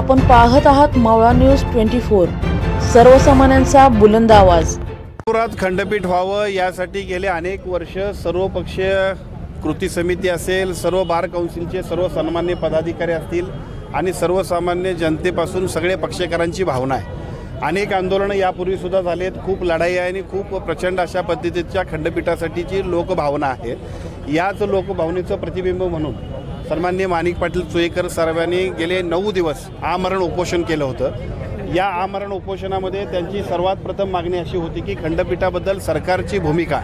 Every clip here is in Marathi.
आपण पाहत आहात मावळा न्यूज 24, सर्वसामान्यांचा बुलंद आवाज। नागपुरात खंडपीठ व्हावं यासाठी गेले अनेक वर्ष सर्वपक्षीय कृती समिती असेल, सर्व बार काउन्सिलचे सर्व सन्मान्य पदाधिकारी असतील आणि सर्वसामान्य जनतेपासून सगळे पक्षकारांची भावना आहे। अनेक आंदोलनं यापूर्वी सुद्धा झालेत, खूप लढाई आहे आणि खूप प्रचंड अशा पद्धतीच्या खंडपीठासाठीची लोकभावना आहे। याच लोकभावनेचं प्रतिबिंब म्हणून सन्माननीय माणिक पाटील चोईकर साहेबांनी गेले 9 दिवस आमरण उपोषण केलं होतं। या आमरण उपोषणामध्ये त्यांची सर्वात प्रथम मागणी अशी होती की खंडपीठाबद्दल सरकारची भूमिका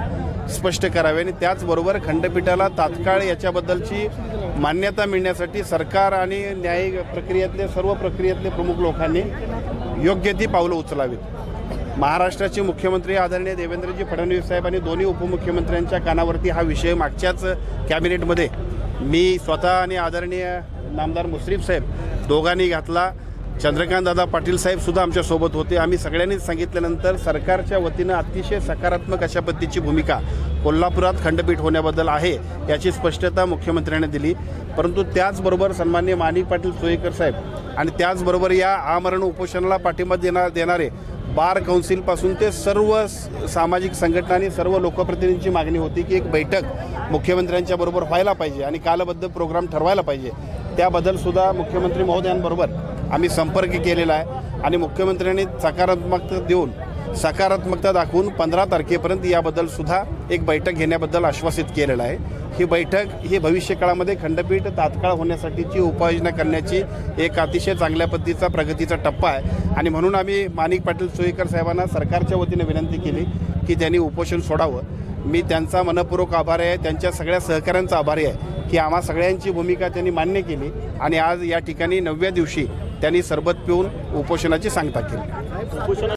स्पष्ट करावी आणि त्याचबरोबर खंडपीठाला तात्काळ याच्याबद्दलची मान्यता मिळण्यासाठी सरकार आणि न्यायिक प्रक्रियेतले सर्व प्रक्रियेतले प्रमुख लोकांनी योग्य ती पावलं उचलावीत। महाराष्ट्राचे मुख्यमंत्री आदरणीय देवेंद्रजी फडणवीस साहेब आणि दोन्ही उपमुख्यमंत्र्यांच्या कानावरती हा विषय मागच्याच कॅबिनेटमध्ये मी स्वतः आणि आदरणीय नामदार मुश्रीफ साहेब दोघांनी घातला। चंद्रकांत दादा पाटील साहेब सुद्धा आमच्या सोबत होते। आम्ही सगळ्यांनीच सांगितल्यानंतर सरकारच्या वतीनं अतिशय सकारात्मक अशा पद्धतीची भूमिका कोल्हापुरात खंडपीठ होण्याबद्दल आहे याची स्पष्टता मुख्यमंत्र्यांनी दिली। परंतु त्याचबरोबर सन्माननीय माणिक पाटील चोईकर साहेब आणि त्याचबरोबर या आमरण उपोषणाला पाठिंबा देणारे बार काउन्सिलपासून ते सर्व सामाजिक संघटना आणि सर्व लोकप्रतिनिधींची मागणी होती की एक बैठक मुख्यमंत्र्यांच्या बरोबर व्हायला पाहिजे आणि कालबद्ध प्रोग्राम ठरवायला पाहिजे। त्याबद्दल सुद्धा मुख्यमंत्री महोदयांबरोबर आम्ही संपर्क केलेला आहे आणि मुख्यमंत्र्यांनी सकारात्मकता दाखवून 15 तारखेपर्यंत याबद्दल सुद्धा एक बैठक घेण्याबद्दल आश्वासित केलेलं आहे। ही बैठक ही भविष्यकाळामध्ये खंडपीठ तात्काळ होण्यासाठीची उपाययोजना करण्याची एक अतिशय चांगल्या पद्धतीचा प्रगतीचा टप्पा आहे आणि म्हणून आम्ही माणिक पाटील चोईकर साहेबांना सरकारच्या वतीने विनंती केली की त्यांनी उपोषण सोडावं। मी त्यांचा मनपूर्वक आभारी आहे, त्यांच्या सगळ्या सहकाऱ्यांचा आभारी आहे की आम्हा सगळ्यांची भूमिका त्यांनी मान्य केली आणि आज या ठिकाणी 9व्या दिवशी त्यांनी सरबत पिऊन उपोषणाची सांगता केली।